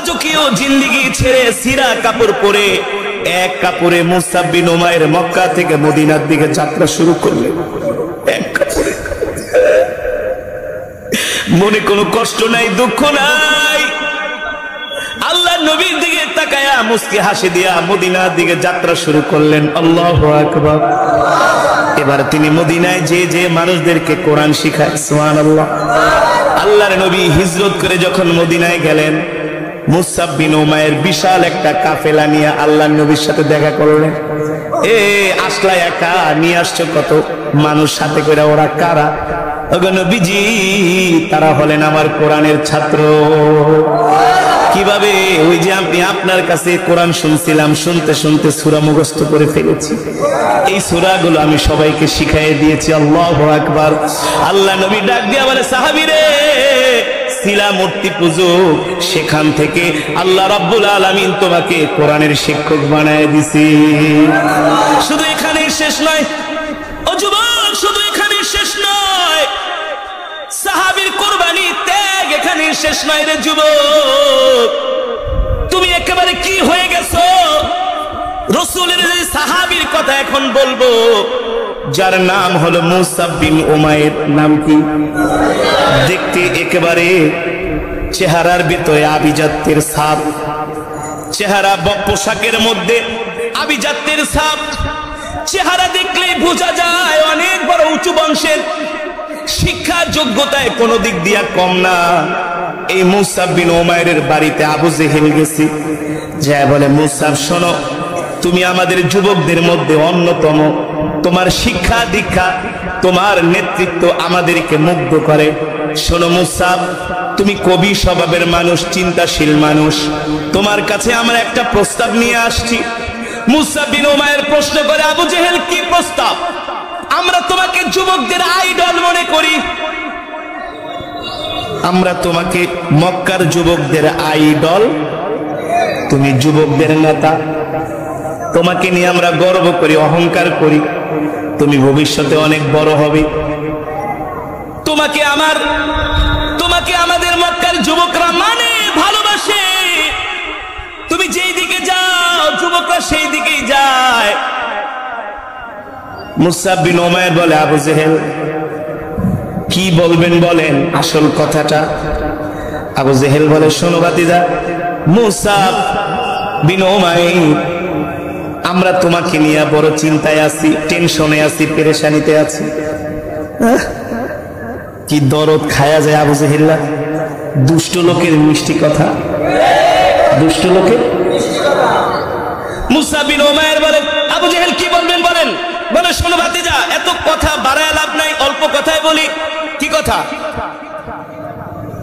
রাজকীয় জিন্দেগি ছেড়ে সিরা কাপড় পরে এক কাপড়ে মুসআব বিন উমাইর মক্কা থেকে মদিনার দিকে যাত্রা শুরু করলেন। এক কাপড়ে, মনে কোনো কষ্ট নাই, দুঃখ নাই। আল্লাহ নবীর দিকে তাকায়া মুস্কি হাসি দিয়া মদিনার দিকে যাত্রা শুরু করলেন। আল্লাহু আকবার। এবার তিনি মদিনায় যে মানুষদেরকে কোরআন শিখায়, সুবহানাল্লাহ। আল্লাহর নবী হিজরত করে যখন মদিনায় গেলেন, মুসআব বিন উমাইর বিশাল একটা কাফেলা নিয়ে আল্লাহর নবীর সাথে দেখা করলেন। আসলা একা, নিয়ে আসছো কত মানুষ সাথে করে, ওরা কারা? ওগো নবীজি, তারা হলেন আমার কোরআনের ছাত্র। কিভাবে? ওই যে আপনি আপনার কাছে কোরআন শুনছিলাম, শুনতে শুনতে সূরা মুখস্থ করে ফেলেছি, এই সূরাগুলো আমি সবাইকে শিখাইয়ে দিয়েছি। আল্লাহু আকবার। আল্লাহ নবী ডাক দিয়ে বলে, সাহাবীরে, শিলা মূর্তি পুজো, সেখান থেকে আল্লাহ রাব্বুল আলামিন তোমাকে কোরআনের শিক্ষক বানায় দিছি। শুধু এখানেই শেষ নয় ও যুবক, শুধু এখানেই শেষ নয়। সাহাবীর কুরবানি ত্যাগ এখানেই শেষ নয় রে যুবক। তুমি একেবারে কি হয়ে গেছো? রাসূলের সাহাবীর কথা এখন বলবো, যার নাম হলো মুসআব বিন উমাইর। নাম কি? দেখতে একেবারে চেহারার ভিতরে আভিজাত্যের ছাপ, চেহারা পোশাকের মধ্যে আভিজাত্যের ছাপ। চেহারা দেখলেই বোঝা যায় অনেক বড় উঁচু বংশের, শিক্ষা যোগ্যতায় কোনো দিক দিয়া কম না। এই মুসআব বিন উমাইরের বাড়িতে আবু জেহেল গেছি, যা বলে, মুসআব শোনো, তুমি আমাদের যুবকদের মধ্যে অন্যতম, তোমার শিক্ষা দীক্ষা, তোমার নেতৃত্ব আমাদেরকে মুগ্ধ করে। শোনো মুসআব, তুমি কবি স্বভাবের মানুষ, চিন্তাশীল মানুষ, তোমার কাছে আমরা একটা প্রস্তাব নিয়ে আসছি। মুসআব বিন উমাইর প্রশ্ন করে, আবু জেহেল, কি প্রস্তাব? আমরা তোমাকে যুবকদের আইডল মনে করি, আমরা তোমাকে মক্কার যুবকদের আইডল, তুমি যুবকদের নেতা, তোমাকে নিয়ে আমরা গর্ব করি, অহংকার করি, তুমি ভবিষ্যতে অনেক বড় হবে, তোমাকে আমাদের মক্কার যুবকরা মানে, ভালোবাসে, তুমি যেই দিকে যাও যুবকরা সেই দিকেই যায়। মুসআব বিন উমাইর বলে, আবু জেহেল, কি বলবেন বলেন আসল কথাটা। আবু জেহেল বলে, শোনো ভাতিজা মুসআব বিন উমাইর, আমরা তোমাকে নিয়ে বড় চিন্তায় আছি, টেনশনে আছি, পেরেশানিতে আছি। কি দরদ খায়া যায় আবু জেহেল। দুষ্ট লোকের মিষ্টি কথা, দুষ্ট লোকের। মুসআব বিন উমাইর বলে, আবু জেহেল কি বলবেন বলেন। বলে, শোনো ভাতিজা, এত কথা বাড়ায় লাভ নাই, অল্প কথায় বলি। কি কথা?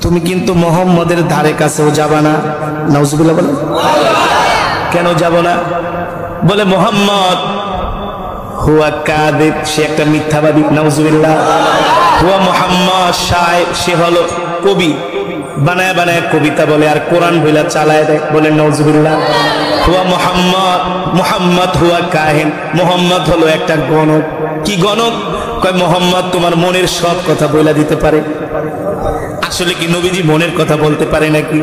তুমি কিন্তু মুহাম্মদের ধারে কাছেও যাবা না। নাউজুবিল্লাহ বলে, কেন যাব না? বলে, মুহাম্মদ হুয়া কাযিব, সে একটা মিথ্যাবাদী। নাউজুবিল্লাহ। হুয়া মুহাম্মদ শায়ের, সে হলো কবি, বানায় বানায় কবিতা বলে আর কোরআন বইলা চালায় দেয়। বলে নাউজুবিল্লাহ। হুয়া মুহাম্মদ হুয়া কাহিন, মুহাম্মদ হলো একটা গণক। কি গণক? কয় মুহাম্মদ তোমার মনের সব কথা বইলা দিতে পারে। আসলে কি নবীজি মনের কথা বলতে পারে নাকি?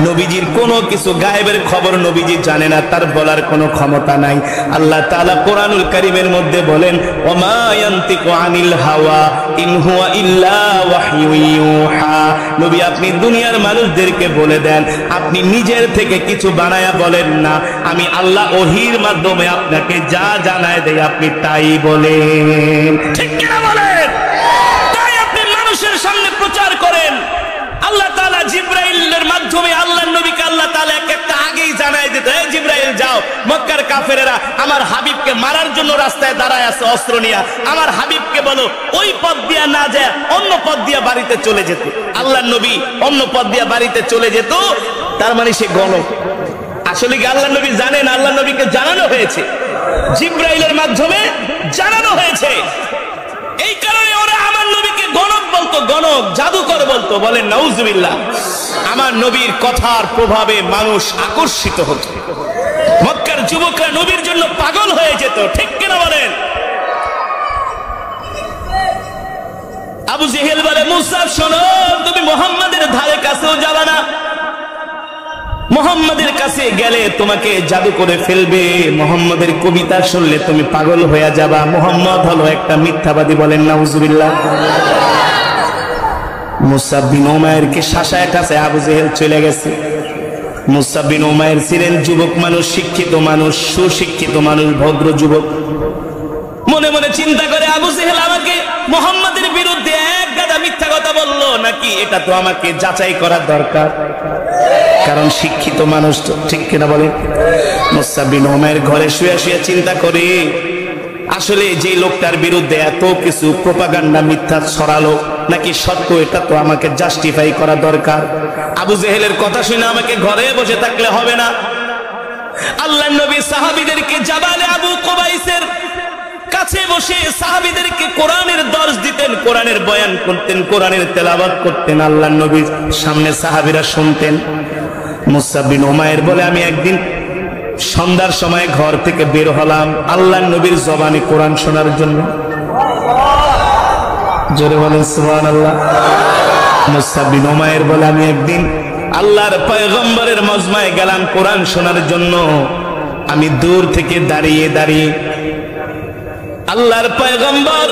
নবীজির কোনো কিছু গায়েবের খবর নবীজি জানে না, তার বলার কোনো ক্ষমতা নাই। আল্লাহ তাআলা কোরআনুল কারীমের মধ্যে বলেন, ওমা ইয়ানতিকু আনিল হাওয়া ইন হুয়া ইল্লা ওয়াহয়ু ইউহা। নবী, আপনি দুনিয়ার মানুষদেরকে বলে দেন, আপনি নিজের থেকে কিছু বানায়া বলেন না, আমি আল্লাহ ওহীর মাধ্যমে আপনাকে যা জানায় দেই আপনি তাই বলেন। ঠিক কিনা বলেন? তাই আপনি মানুষের সামনে প্রচার করেন। আল্লাহ তাআলা জিবরাইলের মাধ্যমে আল্লাহর নবীকে আল্লাহ তাআলা একটা আগেই জানায় দিত, এই জিবরাইল যাও, মক্কার কাফেরেরা আমার হাবিবকে মারার জন্য রাস্তায় দাঁড়ায় আছে অস্ত্র নিয়ে, আমার হাবিবকে বলো ওই পথ দিয়া না যায় অন্য পথ দিয়া বাড়িতে চলে যেত। আল্লাহর নবী অন্য পথ দিয়া বাড়িতে চলে যেত, তার মানে সে গণক। আসলে কি আল্লাহর নবী জানেন? আল্লাহর নবীকে জানানো হয়েছে, জিবরাইলের মাধ্যমে জানানো হয়েছে। এই কারণে ওরা আমার নবীকে গণক বলতো, গণক, জাদুকর বলতো। বলেন নাউজুবিল্লাহ। আমার নবীর কথার প্রভাবে মানুষ আকর্ষিত হতো, মক্কার যুবকরা নবীর জন্য পাগল হয়ে যেত। ঠিক কিনা বলেন? আবু জেহেল বলে, মুসআব শোনো, তুমি মুহাম্মাদের ধারে কাছেও যাবে না। মুহাম্মাদের কাছে গেলে তোমাকে জাদু করে ফেলবে, মুহাম্মাদের কবিতা শুনলে তুমি পাগল হয়ে যাবা। মুহাম্মদ হলো একটা মিথ্যাবাদী, বলেন নাউজুবিল্লাহ। মুসআব বিন উমাইরকে শাসায় কাছে আবু জেহেল চলে গেছে। মুসআব বিন উমাইর ছিলেন যুবক মানুষ, শিক্ষিত মানুষ, সুশিক্ষিত মানুষ, ভদ্র যুবক। মনে মনে চিন্তা করে আবু জেহেল আমাকে মুহাম্মাদের বিরুদ্ধে এক গাদা মিথ্যা কথা বললো নাকি, এটা তো আমাকে যাচাই করার দরকার, কারণ শিক্ষিত মানুষ তো, ঠিক কিনা বলে। মুসআব বিন উমাইর ঘরে শুয়ে শুয়ে চিন্তা করে আসলে যে লোকটার বিরুদ্ধে এত কিছু প্রোপাগান্ডা মিথ্যা ছড়ালো নাকি সত্য, এটা তো আমাকে জাস্টিফাই করা দরকার। আবু জেহেলের কথা শুনে আমাকে ঘরে বসে থাকলে হবে না। আল্লাহর নবী সাহাবীদেরকে জাবালে আবু কুবাইসের কাছে বসে সাহাবীদেরকে কোরআনের দর্শ দিতেন, কোরআনের বয়ান করতেন, কোরআনের তেলাওয়াত করতেন। আল্লাহর নবীর সামনে সাহাবীরা শুনতেন। মুসআব বিন উমাইর বলে আমি একদিন সন্ধ্যার সময় ঘর থেকে বের হলাম আল্লাহর নবীর জবানে কোরআন শোনার জন্য। জোরে বলেন সুবহানাল্লাহ। মুসআব বিন উমাইর বলে আমি একদিন আল্লাহর পয়গম্বরের মজমায় গেলাম কোরআন শোনার জন্য। আমি দূর থেকে দাঁড়িয়ে দাঁড়িয়ে আল্লাহর পয়গম্বর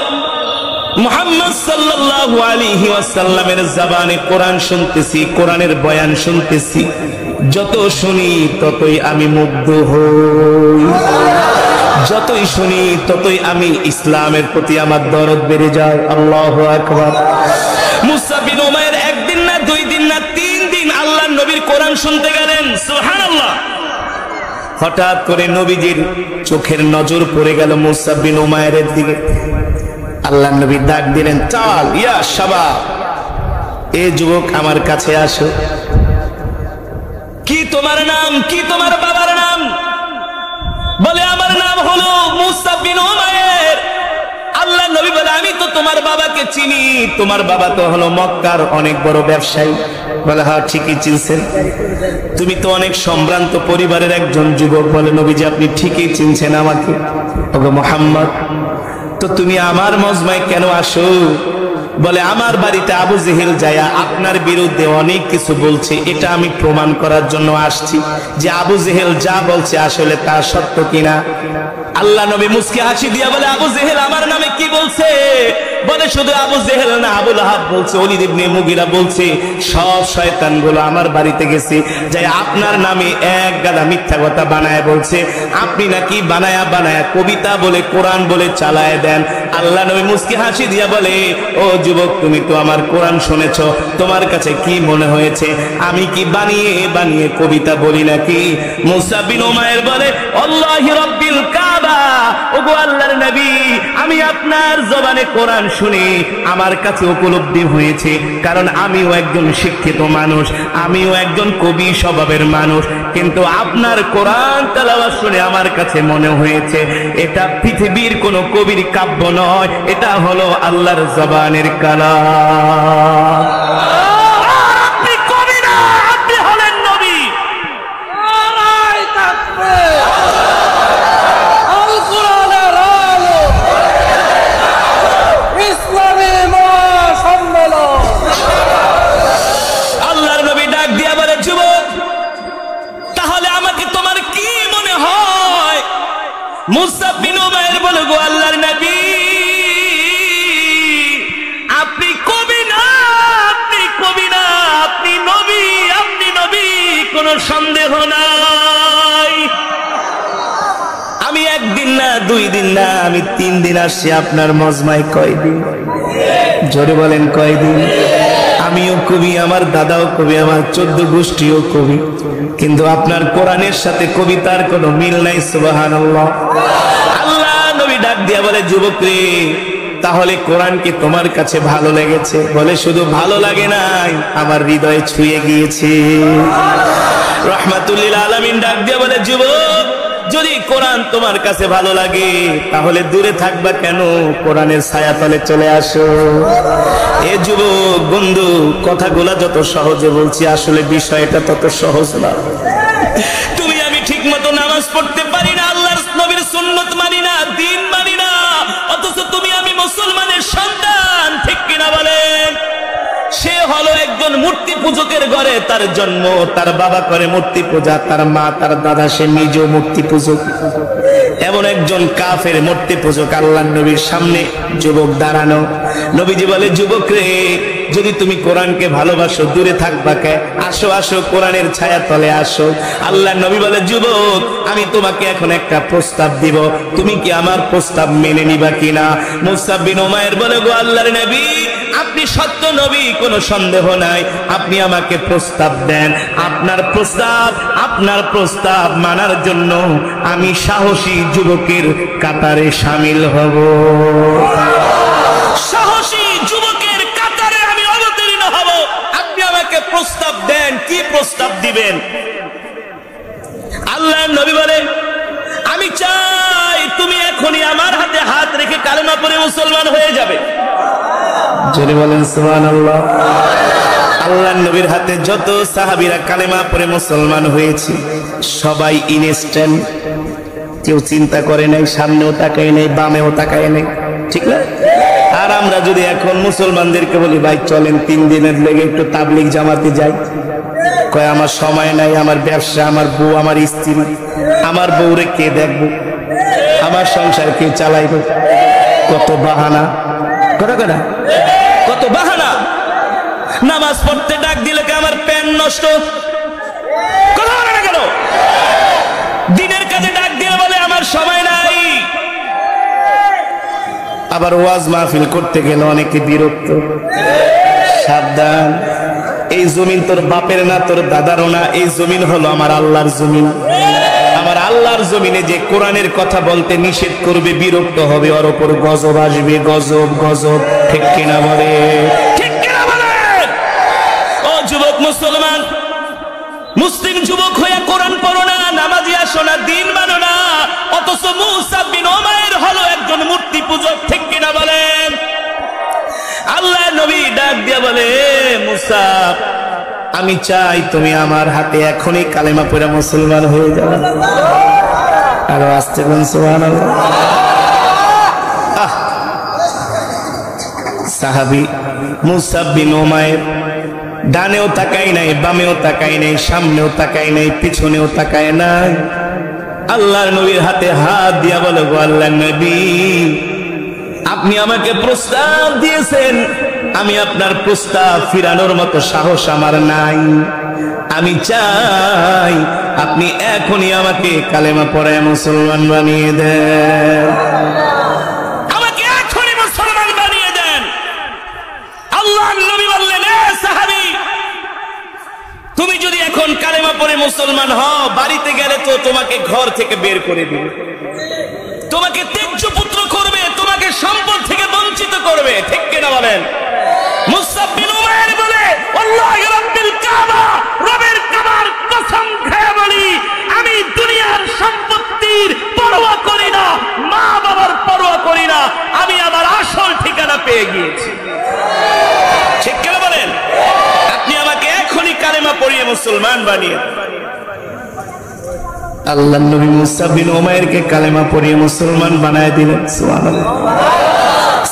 মুহাম্মদ সাল্লাল্লাহু আলাইহি ওয়াসাল্লামের জবানে কোরআন শুনতেছি, কোরআনের বয়ান শুনতেছি। যত শুনি ততই আমি মুগ্ধ হই, যতই শুনি ততই আমি ইসলামের প্রতি আমার দরদ বেড়ে যায়। আল্লাহু আকবার। মুসআব বিন উমাইর একদিন না, দুই দিন না, 3 দিন আল্লাহর নবীর কোরআন শুনতে গেলেন। সুবহানাল্লাহ। হঠাৎ করে নবীজির চোখের নজর পড়ে গেল মুসআব বিন উমাইরের দিকে। আল্লাহর নবী ডাক দিলেন, চল ইয়া শাবাব, এ যুবক আমার কাছে আসো। কি তোমার নাম? কি তোমার বাবার নাম? বলে আমার নাম হলো মুসআব বিন উমাইর। আল্লাহর নবী বলে আমি তো তোমার বাবাকে চিনি, তোমার বাবা তো হলো মক্কার অনেক বড় ব্যবসায়ী। বলে হ্যাঁ ঠিকই চিনছেন, তুমি তো অনেক সম্ভ্রান্ত পরিবারের একজন যুবক। বলে নবীজি আপনি ঠিকই চিনছেন আমাকে। ওগো মুহাম্মদ, তো তুমি আমার মজমায় কেন আসো? বলে আমার বাড়িতে আবু জেহেল যায়া আপনার বিরুদ্ধে অনেক কিছু বলছে, এটা আমি প্রমাণ করার জন্য আসছি যে আবু জেহেল যা বলছে আসলে তা সত্য কিনা। আল্লাহ নবী মুস্কি হাসি দিয়া বলে আবু জেহেল আমার নামে কি বলছে? বলে শুধু আবু জেহেল না, আবু লাহাব বলছে, ওলীদ ইবনে মুগীরা বলছে, সব শয়তানগুলো আমার বাড়িতে গেছে, যাই আপনার নামে এক গাদা মিথ্যা কথা বানায় বলছে। আপনি নাকি বানায়া বানায়া কবিতা বলে কোরআন বলে চালায় দেন। আল্লাহ নবী মুস্কি হাসি দিয়া বলে ও যুবক, তুমি তো আমার কোরআন শুনেছো, তোমার কাছে কি মনে হয়েছে আমি কি বানিয়ে বানিয়ে কবিতা বলি নাকি? মুসআব বিন উমাইর বলে আল্লাহি রাব্বিল কাবা, ওগো আল্লাহর নবী, আমি আপনার জবানে কোরআন শুনে আমার কাছে উপলব্ধি হয়েছে, কারণ আমিও একজন শিক্ষিত মানুষ, আমিও একজন কবি স্বভাবের মানুষ, কিন্তু আপনার কোরআন তেলাওয়াত শুনে আমার কাছে মনে হয়েছে এটা পৃথিবীর কোন কবির কাব্য নয়, এটা হলো আল্লাহর জবানের কালাম। আপনি কবি না, আপনি হলেন নবী। আল্লাহর নবী ডাক দিয়া বলে যুবক, তাহলে আমাকে তোমার কি মনে হয়? মুসআব বিন উমাইর বলে গো আল্লাহর নবী, আপনি কবি না, আপনি কবি না, আপনি নবী, আপনি নবী, কোনো সন্দেহ নাই। আমি একদিন না, 2 দিন না, আমি 3 দিন আসছি আপনার মজমায়। কয়দিন? জোরে বলেন কয়দিন? আমিও কবি, আমার দাদাও কবি, আমার 14 গোষ্ঠীও কবি, কিন্তু আপনার কোরআনের সাথে কবিতার কোনো মিল নাই। সুবহানাল্লাহ। আল্লাহ নবী ডাক দিয়া বলে যুবক রে, তাহলে কোরআন কি তোমার কাছে ভালো লেগেছে? বলে শুধু ভালো লাগে নাই, আমার হৃদয়ে ছুঁয়ে গিয়েছে। রাহমাতুল লিল আলামিন ডাক দিয়া বলে যুবক, যদি কোরআন তোমার কাছে ভালো লাগে তাহলে দূরে থাকবা কেন? কোরআনের ছায়াতলে চলে আসো। এ যুবক বন্ধু, কথাগুলা যত সহজে বলছি আসলে বিষয়টা তত সহজ না। তুমি আমি ঠিক মতো নামাজ পড়তে পারি না, আল্লাহর নবীর সুন্নত মানি না, দ্বীন মানি না, অথচ তুমি আমি মুসলমানের সন্তান, ঠিক কিনা বলেন? সে হলো একজন একজন মূর্তি পূজকের ঘরে তার জন্ম, তার বাবা করে মূর্তি পূজা, তার মা তার দাদা সে নিজেও মূর্তি পূজক। এমন একজন কাফের মূর্তি পূজক আল্লাহর নবীর সামনে যুবক দাঁড়ানো। নবীজি বলে, যুবক রে, যদি তুমি কোরআনকে ভালোবাসো দূরে থাকবা কে? আসো আসো কোরআনের ছায়া তলে আসো। আল্লাহর নবী বলে, যুবক আমি তোমাকে এখন একটা প্রস্তাব দিব, তুমি কি আমার প্রস্তাব মেনে নিবা কিনা? মুসআব বিন উমাইর বলে, গো আল্লাহর নবী, আপনি সত্য নবী, কোনো সন্দেহ নাই, আপনি আমাকে প্রস্তাব দেন। আপনার প্রস্তাব মানার জন্য আমি সাহসী যুবকের কাতারে শামিল হব। সাহসী যুবকের কাতারে আমি অবতীর্ণ হব। আপনি আমাকে প্রস্তাব দেন, কি প্রস্তাব দিবেন? আল্লাহর নবী বলে, আমি চাই তুমি এখনই আমার হাতে হাত রেখে কালেমা পড়ে মুসলমান হয়ে যাবে। জোরে বলেন সুবহানাল্লাহ। আল্লাহর নবীর হাতে যত সাহাবীরা কালেমা পড়ে মুসলমান হয়েছে সবাই ইনস্ট্যান্ট, কেউ চিন্তা করে নাই, সামনেও তাকায় নাই, বামেও তাকায় নাই, ঠিক না? আর আমরা যদি এখন মুসলমানদেরকে বলি, ভাই চলেন 3 দিনের লেগে একটু তাবলিগ জামাতে যাই, কয় আমার সময় নাই, আমার ব্যবসা, আমার বউ, আমার স্ত্রী, আমার বউরে কে দেখবো, আমার সংসার কে চালাইবে, কত বাহানা, কত বাহানা। নামাজ পড়তে ডাক দিলে কে আমার প্যান নষ্ট, কথা বলে না কেন? দিনের কাজে ডাক দিয়ে বলে আমার সময় নাই। আবার ওয়াজ মাহফিল করতে গেলে অনেকে বিরক্ত। সাবধান, এই জমিন তোর বাপের না, তোর দাদারও না, এই জমিন হলো আমার আল্লাহর জমিন। আমার আল্লাহর জমিনে যে কোরআনের কথা বলতে নিষেধ করবে, বিরক্ত হবে, ওর উপর গজব আসবে, গজব গজব, ঠিক কিনা বলে? ঠিক কিনা বলে? ও যুবক মুসলমান, মুসলিম যুবক হয়ে কোরআন পড়ো না, নামাজি আসো না, দিন মানো না, অথচ মুসআব বিন উমাইর হলো একজন মূর্তি পূজক, ঠিক কিনা বলেন? আল্লাহ নবী ডাক দিয়া বলে, মুসআব আমি চাই তুমি আমার হাতে এখনই কালেমা পড়ে মুসলমান হয়ে যাও। আরো আসতে বলুন সুবহানাল্লাহ। সাহাবী মুসআব বিন উমাইর ডানেও তাকায় নাই, বামেও তাকায় নাই, সামনেও তাকায় নাই, পিছনেও তাকায় নাই। আল্লাহর নবীর হাতে হাত দিয়া বলে, গো আল্লাহর নবী, আপনি আমাকে প্রস্তাব দিয়েছেন, আমি আপনার প্রস্তাব ফিরানোর মতো সাহস আমার নাই। আমি চাই আপনি এখনই আমাকে কালেমা পড়ায় মুসলমান বানিয়ে দেন, আমাকে এখনই মুসলমান বানিয়ে দেন। আল্লাহর নবী বললেন, এ সাহাবী, তুমি যদি এখন কালেমা পড়ে মুসলমান হও, বাড়িতে গেলে তো তোমাকে ঘর থেকে বের করে দিবে, তোমাকে ত্যায্য পুত্র করবে, তোমাকে সম্পদ থেকে বঞ্চিত করবে, ঠিক কিনা বলেন? মুসআব বিন উমাইর বলে, আল্লাহি রাব্বিল কাবা, রবের কাবার কসম খেয়ে বলি, আমি দুনিয়ার সম্পত্তির পরোয়া করি না, মা বাবার পরোয়া করি না, আমি আমার আসল ঠিকানা পেয়ে গিয়েছি, ঠিক কিনা বলেন? আপনি আমাকে এখনই কালেমা পড়িয়ে মুসলমান বানিয়ে দেন। আল্লাহর নবী মুসআব বিন উমাইরকে কালেমা পড়িয়ে মুসলমান বানায় দিলেন। সুবহানাল্লাহ।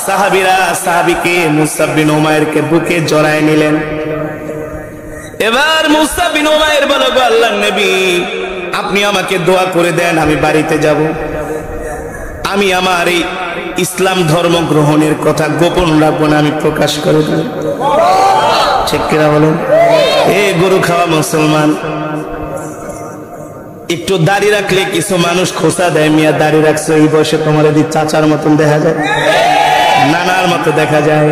সাহাবীরা সাহাবীকে মুসআব বিন উমাইরকে বুকে জড়ায় নিলেন। এবার মুসআব বিন উমাইর বলল, গো আল্লাহর নবী, আপনি আমাকে দোয়া করে দেন, আমি বাড়িতে যাব, আমি আমার এই ইসলাম ধর্ম গ্রহণের কথা গোপন রাখবো না, আমি প্রকাশ করে দেব, ঠিক কিনা বলেন? এ গরু খাওয়া মুসলমান, একটু দাড়ি রাখলে কিছু মানুষ খোঁচা দেয়, মিয়া দাড়ি রাখছো, এই বয়সে তোমার যদি চাচার মতন দেখা যায়, নানার মতো দেখা যায়,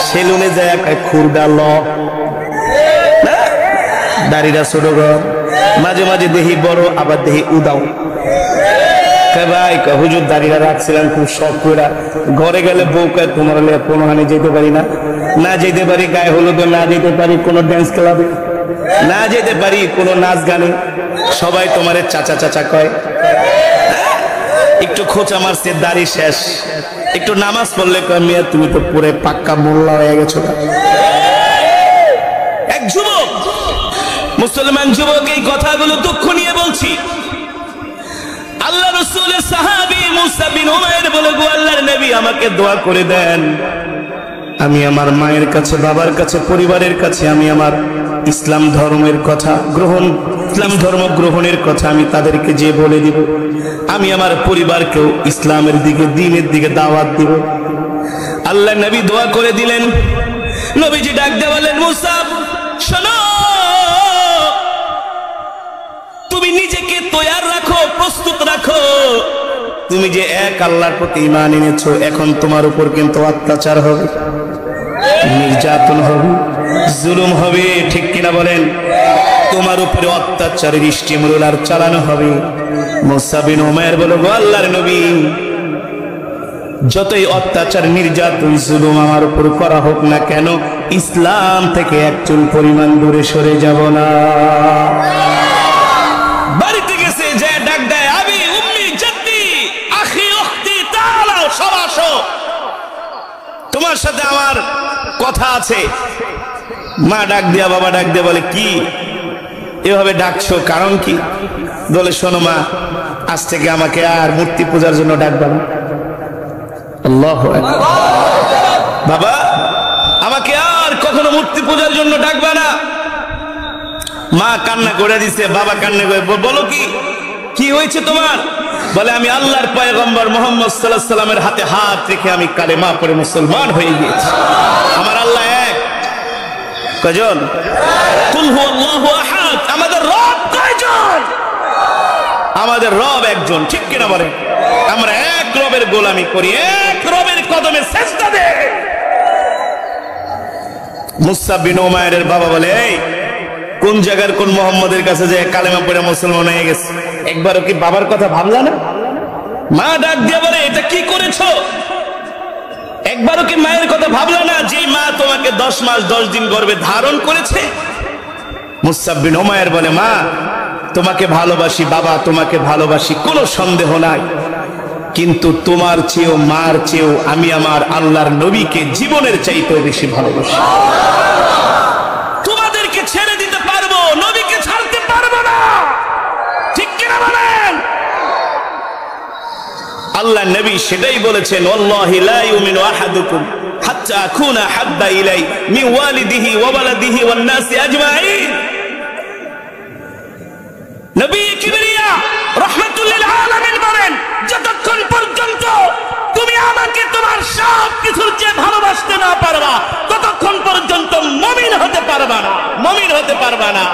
সেলুনে যায় খুরদা ল, দাড়িটা ছোট ঘর, মাঝে মাঝে দেখি বড়, আবার দেখি উদাও। ভাই হুজুর দাড়িটা রাখছিলাম খুব শখ করে, ঘরে গেলে বউ কয় তোমার কোনো হানি যেতে পারি না, না যেতে পারি গায়ে হলুদে, না যেতে পারি কোনো ড্যান্স ক্লাবে, না যেতে পারি কোনো নাচ গানে, সবাই তোমার চাচা চাচা কয়। একটু খোঁচা মারছে, দাড়ি শেষ, একটু নামাজ পড়লে কয় মিয়া তুমি তো পুরো পাক্কা মোল্লা হয়ে গেছো। এক যুবক, মুসলমান যুবক, এই কথাগুলো দুঃখ নিয়ে বলছি। আল্লাহ রাসূলের সাহাবী মুসআব বিন উমাইর বলে, গো আল্লাহর নবী, আমাকে দোয়া করে দেন, আমি আমার মায়ের কাছে, বাবার কাছে, পরিবারের কাছে আমি আমার ইসলাম ধর্মের কথা ইসলাম ধর্ম গ্রহণের কথা আমি তাদেরকে যে বলে দিব। আমি আমার পরিবারকেও ইসলামের দিকে, দ্বীনের দিকে দাওয়াত দিব। আল্লাহ নবী দোয়া করে দিলেন। নবীজি ডাক দিয়ে বলেন, মুসাব শোনো, তুমি নিজেকে তৈয়ার রাখো, প্রস্তুত রাখো। তুমি যে এক আল্লাহর প্রতি ঈমান এনেছো, এখন তোমার উপর কিন্তু অত্যাচার হবে, নির্যাতন হবে, জুলুম হবে, ঠিক কিনা বলেন? তোমার উপরে অত্যাচারের স্টিমরোলার চালানো হবে। মুসা বিন উমাইর বলে, গো আল্লাহর নবী, যতই অত্যাচার, নির্যাতন, জুলুম আমার উপর করা হোক না কেন, ইসলাম থেকে এক চুল পরিমাণ দূরে সরে যাব না। বাড়িতে গেছে, যে ডাক দেয়, আবি উম্মি জাদ্দি আখি উখতি তাআলাও, সব আসো, তোমার সাথে আমার কথা আছে। মা ডাক দিয়া, বাবা ডাক দিয়া বলে, কি এভাবে ডাকছো, কারণ কি? বলে, শোনো মা, আজ থেকে আমাকে আর মূর্তি পূজার জন্য ডাকবা না। আল্লাহু আকবার। বাবা, আমাকে আর কখনো মূর্তি পূজার জন্য ডাকবা না। মা কান্না করে দিছে, বাবা কান্না করে, বলো কি হয়েছে তোমার? বলে, আমি আল্লাহর পয়গম্বর মুহাম্মদ সাল্লাল্লাহু আলাইহি সাল্লামের হাতে হাত রেখে আমি কালেমা পড়ে মুসলমান হয়ে গিয়েছি। আমার আল্লাহ এক। কয়জন? কুল হুয়াল্লাহু আহাদ। আমাদের রব কয়জন? আমাদের রব একজন, ঠিক কিনা বলেন? আমরা এক রবের গোলামি করি, এক রবের কদমে সিজদা দেই। মুসা বিন উমাইরের বাবা বলে, এই কোন জায়গার কোন মুহাম্মদের কাছে যে কালেমা পড়ে মুসলমান হয়ে গেছে, একবারও কি বাবার কথা ভাবলা না? মা ডাক দিয়ে বলে, এটা কি করেছো? একবারও কি মায়ের কথা ভাবলা না, যে মা তোমাকে 10 মাস 10 দিন গর্ভে ধারণ করেছে? মুসা বিন উমাইর বলে, মা তোমাকে ভালোবাসি, বাবা তোমাকে ভালোবাসি, কোনো সন্দেহ নাই, কিন্তু তোমার চেয়েও, মার চেয়েও আমি আমার আল্লাহর নবীকে জীবনের চাইতেও বেশি ভালোবাসি। তোমাদেরকে ছেড়ে দিতে পারবো, নবীকে ছাড়তে পারবো না, ঠিক কিনা বলেন? আল্লাহ নবী সেটাই বলেছেন, ওয়াল্লাহি লা ইউমিনু আহাদুকুম হাত্তা আকুনা হাব্বা ইলাই মিন ওয়ালিদিহি ওয়া ওয়ালাদিহি ওয়ান নাসি আজমাইন। নবী কিবরিয়া রাহমাতুল লিল আলামিন বলেন, যতক্ষণ পর্যন্ত তুমি আমাকে তোমার সব কিছুর চেয়ে ভালোবাসতে না পারবা, ততক্ষণ পর্যন্ত মুমিন হতে পারবা না, মুমিন হতে পারবা না।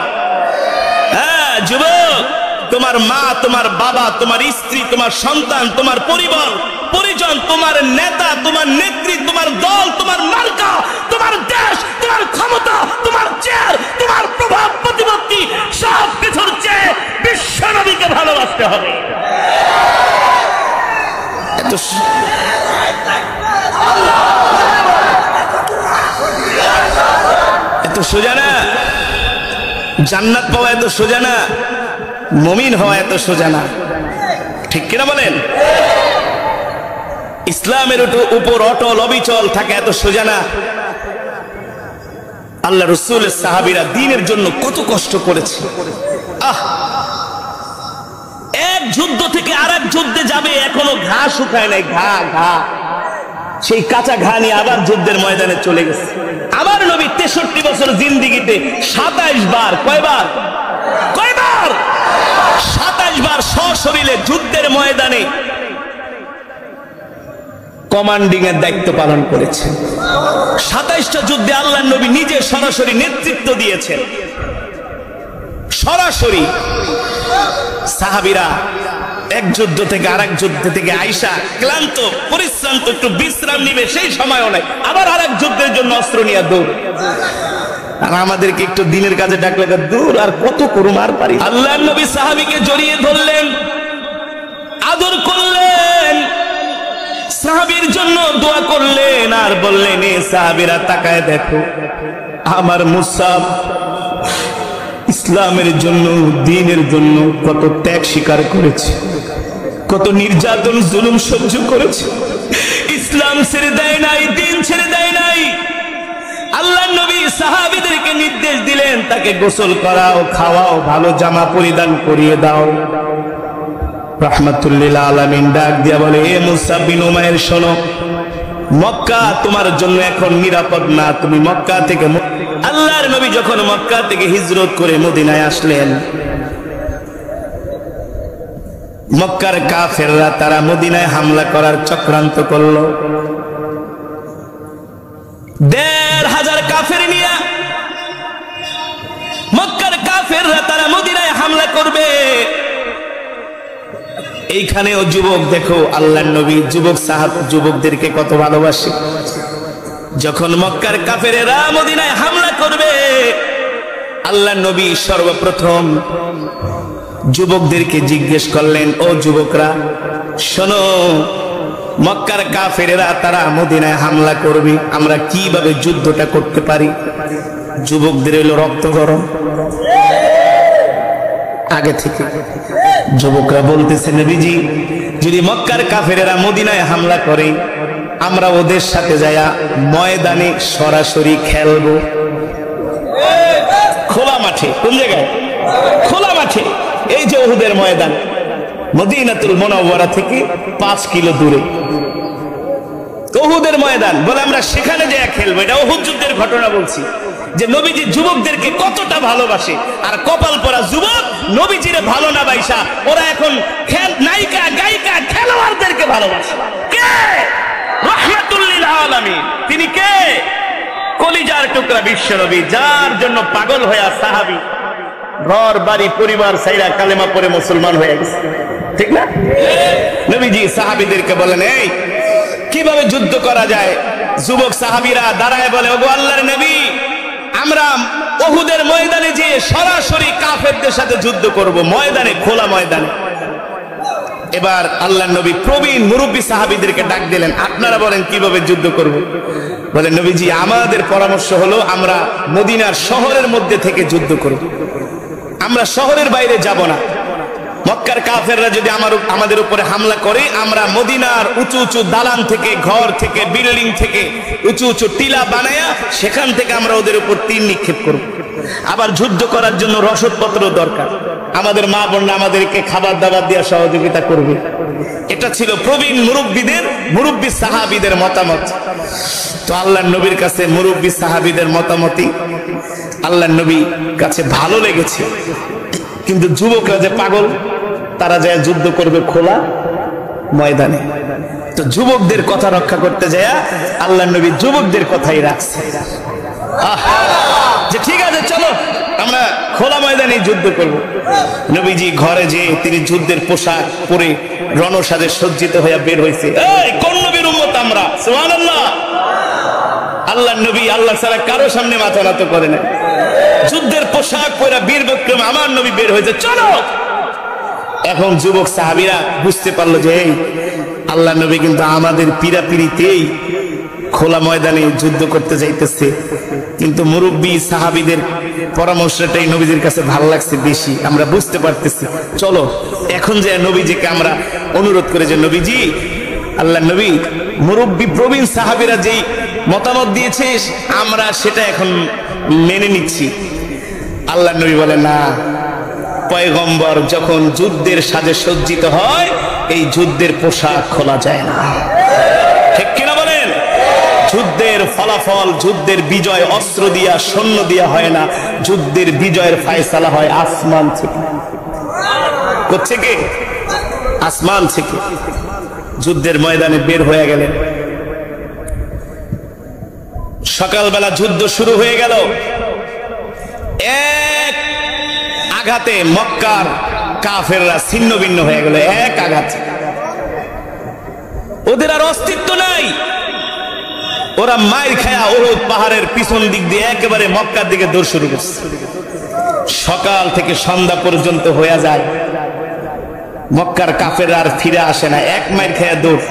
হ্যাঁ যুবক, তোমার মা, তোমার বাবা, তোমার স্ত্রী, তোমার সন্তান, তোমার পরিবার পরিজন, তোমার নেতা, তোমার নেত্রী, তোমার দল, তোমার মার্কা, তোমার দেশ, তোমার ক্ষমতা, তোমার চেয়ার, তোমার প্রভাব প্রতিপত্তি, সব কিছুর চেয়ে বিশ্ব নবীকে ভালোবাসতে হবে। এত সোজা না, জান্নাত পাওয়া এত সোজা না, মুমিন হওয়া এত সোজা না, ঠিক কিনা বলেন? ইসলামের উপর অটল অবিচল থাকা এত সোজা না। আল্লাহ রাসূলের সাহাবীরা দ্বীনের জন্য কত কষ্ট করেছে। এক যুদ্ধ থেকে আরেক যুদ্ধে যাবে, এখনো ঘা শুকায় নাই, ঘা সেই কাঁচা ঘা নিয়ে আবার যুদ্ধের ময়দানে চলে গেছে। আমার নবী 63 বছর জিন্দেগিতে 27 বার, কয়বার? 27 বার সশরীরে যুদ্ধের ময়দানে কমান্ডিং এর দায়িত্ব পালন করেছেন। 27টা যুদ্ধে আল্লাহর নবী নিজে সরাসরি নেতৃত্ব দিয়েছেন, সরাসরি। সাহাবীরা এক যুদ্ধ থেকে আরেক যুদ্ধ থেকে আইসা ক্লান্ত পরিশ্রান্ত, একটু বিশ্রাম নিবে সেই সময়ও নাই, আবার আরেক যুদ্ধের জন্য অস্ত্র নিয়ে দৌড়। আর আমাদেরকে একটু দিনের কাজে ডাকলে দূর, আর কত করুম, আর পারি। আল্লাহর নবী সাহাবীকে জড়িয়ে ধরলেন, আদর করলেন, সাহাবীর জন্য দোয়া করলেন, আর বললেন, এ সাহাবীরা তাকায় দেখো, আমার মুসাব ইসলামের জন্য, দ্বীনের জন্য কত ত্যাগ স্বীকার করেছে, কত নির্যাতন জুলুম সহ্য করেছে, ইসলাম ছেড়ে দেয় নাই, দ্বীন ছেড়ে দেয় নাই। আল্লাহর নবী সাহাবীদেরকে নির্দেশ দিলেন, তাকে গোসল করাও, খাওয়াও, ভালো জামা পরিধান করিয়ে দাও। রাহমাতুল লিল আলামিন ডাক দিয়া বলে, এ মুসা বিন উমাইর শোনো, মক্কা তোমার জন্য এখন নিরাপদ না, তুমি মক্কা থেকে, আল্লাহর নবী যখন মক্কা থেকে হিজরত করে মদিনায় আসলেন, মক্কার কাফেররা তারা মদিনায় হামলা করার চক্রান্ত করলো। ১৫০০ কাফের নিয়ে মক্কার কাফেররা তারা মদিনায় হামলা করবে। এইখানেও যুবক, দেখো আল্লাহর নবী যুবকদেরকে কত ভালোবাসে। যখন মক্কার কাফেরেরা মদিনায় হামলা করবে, আল্লাহর নবী সর্বপ্রথম যুবকদেরকে জিজ্ঞেস করলেন, ও যুবকরা শোনো, মক্কার কাফেরেরা তারা মদিনায় হামলা করবে, আমরা কিভাবে যুদ্ধটা করতে পারি? যুবকদের হলো রক্ত গরম আগে থেকে। যুবকরা বলতেছে, নবীজি যদি মক্কার কাফেরেরা মদিনায় হামলা করে, আমরা ওদের সাথে যায়া ময়দানে সরাসরি খেলবো। খোলা মাঠে। কোন জায়গায়? খোলা মাঠে। এই যে উহুদের ময়দান, মদিনাতুল মুনাওয়ারা থেকে 5 কিলো দূরে উহুদের ময়দান। বলে আমরা সেখানে যায়া খেলবো। এটা উহুদ যুদ্ধের ঘটনা বলছি, যে নবীজি যুবকদেরকে কতটা ভালোবাসে। আর কপাল পরা যুবক নবীজিরে ভালো না বাইসা ওরা এখন নায়িকা গায়িকা খেলোয়াড়দেরকে ভালোবাসে। কে? রাহমাতুল লিল আলামিন। তিনি কে? কলিজার টুকরা বিশ্ব নবী, যার জন্য পাগল হয়ে সাহাবী ঘর বাড়ি পরিবার ছাইরা কালেমা পড়ে মুসলমান হয়ে গেছে। ঠিক না? নবীজি সাহাবীদেরকে বলেন, এই কিভাবে যুদ্ধ করা যায়? যুবক সাহাবীরা দাঁড়ায় বলে, ওগো আল্লাহর নবী, আমরা উহুদের ময়দানে যে সরাসরি কাফেরদের সাথে যুদ্ধ করব, ময়দানে, খোলা ময়দানে। এবার আল্লাহর নবী প্রবীণ মুরব্বী সাহাবীদেরকে ডাক দিলেন, আপনারা বলেন কিভাবে যুদ্ধ করব? বলেন, নবীজি আমাদের পরামর্শ হলো আমরা মদিনার শহরের মধ্যে থেকে যুদ্ধ করব, আমরা শহরের বাইরে যাব না। মক্কার কাফেররা যদি আমাদের উপরে হামলা করে, আমরা মদিনার উঁচু উঁচু দালান থেকে, ঘর থেকে, বিল্ডিং থেকে উঁচু উঁচু টিলা বানায়া সেখান থেকে আমরা ওদের উপর তীর নিক্ষেপ করব। আবার যুদ্ধ করার জন্য রসদপত্র দরকার, আমাদের মা বোনরা আমাদেরকে খাবার দাবার দিয়ে সহযোগিতা করবে। এটা ছিল প্রবীণ মুরব্বী সাহাবীদের মতামত। তো আল্লাহর নবীর কাছে মুরব্বী সাহাবীদের মতামতই আল্লাহর নবীর কাছে ভালো লেগেছে। কিন্তু যুবকরা যে পাগল, তারা যায় যুদ্ধ করবে খোলা ময়দানে। তো যুবকদের কথা রক্ষা করতে যায় আল্লাহর নবী যুবকদের কথাই রাখছে, যে ঠিক আছে চলো আমরা খোলা ময়দানে যুদ্ধ করব। নবীজি ঘরে যে তিনি যুদ্ধের পোশাক পরে রণসাজে সজ্জিত হয়ে বের হয়েছে। এই কোন নবীর উম্মত আমরা? সুবহানাল্লাহ। আল্লাহর নবী আল্লাহ ছাড়া কারো সামনে মাথা নত করে না। যুদ্ধের পোশাক পরে বীর বিক্রম আমার নবী বের হয়েছে, চলো। এখন যুবক সাহাবীরা বুঝতে পারলো যে এই আল্লাহর নবী কিন্তু আমাদের পিড়াপিড়িতেই খোলা ময়দানে যুদ্ধ করতে যাইতেছে। কিন্তু মুরব্বী সাহাবীদের পরামর্শটাই নবীজির কাছে ভালো লাগছে বেশি, আমরা বুঝতে পারতেছি। চলো এখন যে নবীজিকে আমরা অনুরোধ করে, যে নবীজি, আল্লাহর নবী মুরব্বী প্রবীণ সাহাবীরা যেই মতামত দিয়েছে আমরা সেটা এখন মেনে নিচ্ছি। আল্লাহর নবী বলে, না, পয়গম্বর যখন যুদ্ধের সাজে সজ্জিত হয়, এই যুদ্ধের পোশাক খোলা যায় না। ঠিক কিনা বলেন? যুদ্ধের ফলাফল, যুদ্ধের বিজয় অস্ত্র দিয়া, সৈন্য দিয়া হয় না। যুদ্ধের বিজয়ের ফয়সালা হয় আসমান থেকে। কোথা থেকে? আসমান থেকে। যুদ্ধের ময়দানে বের হয়ে গেলেন। সকালবেলা যুদ্ধ শুরু হয়ে গেল। এক আঘাতে মক্কার কাফেররা ছিন্ন ভিন্ন হয়ে গেল। এক আঘাতে ওদের আর অস্তিত্ব নাই। ওরা মাইর খায়া উহুদ পাহাড়ের পিছন দিক দিয়ে একেবারে মক্কার দিকে দৌড় শুরু করছে। সকাল থেকে সন্ধ্যা পর্যন্ত হয়ে যায়, মক্কার কাফেররা আর ফিরে আসে না। এক মাইর খায়া দৌড়।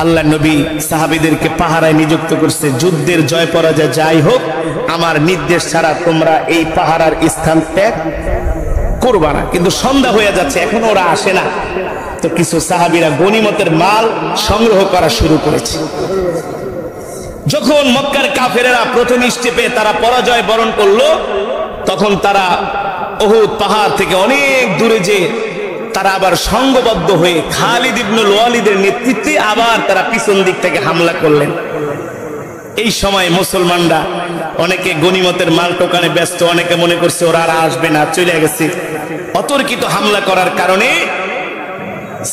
আল্লাহ নবী সাহাবীদেরকে পাহারায় নিযুক্ত করছে, যুদ্ধের জয় পরাজয় যাই হোক, আমার নির্দেশ ছাড়া তোমরা এই পাহারার স্থান ত্যাগ করবা না। কিন্তু সন্ধ্যা হয়ে যাচ্ছে, এখনো ওরা আসে না। তো কিছু সাহাবীরা গনিমতের মাল সংগ্রহ করা শুরু করেছে। যখন মক্কার কাফেরেরা প্রথম স্টেপে তারা পরাজয় বরণ করলো, তখন তারা উহুদ পাহাড় থেকে অনেক দূরে যে তারা আবার সংঘবদ্ধ হয়ে খালিদ ইবনুল ওয়ালিদের নেতৃত্বে আবার তারা পিছন দিক থেকে হামলা করলেন। এই সময় মুসলমানরা অনেকে গনিমতের মাল টোকানে ব্যস্ত, অনেকে মনে করছে ওরা আর আসবে না, চলে গেছে। অতর্কিত হামলা করার কারণে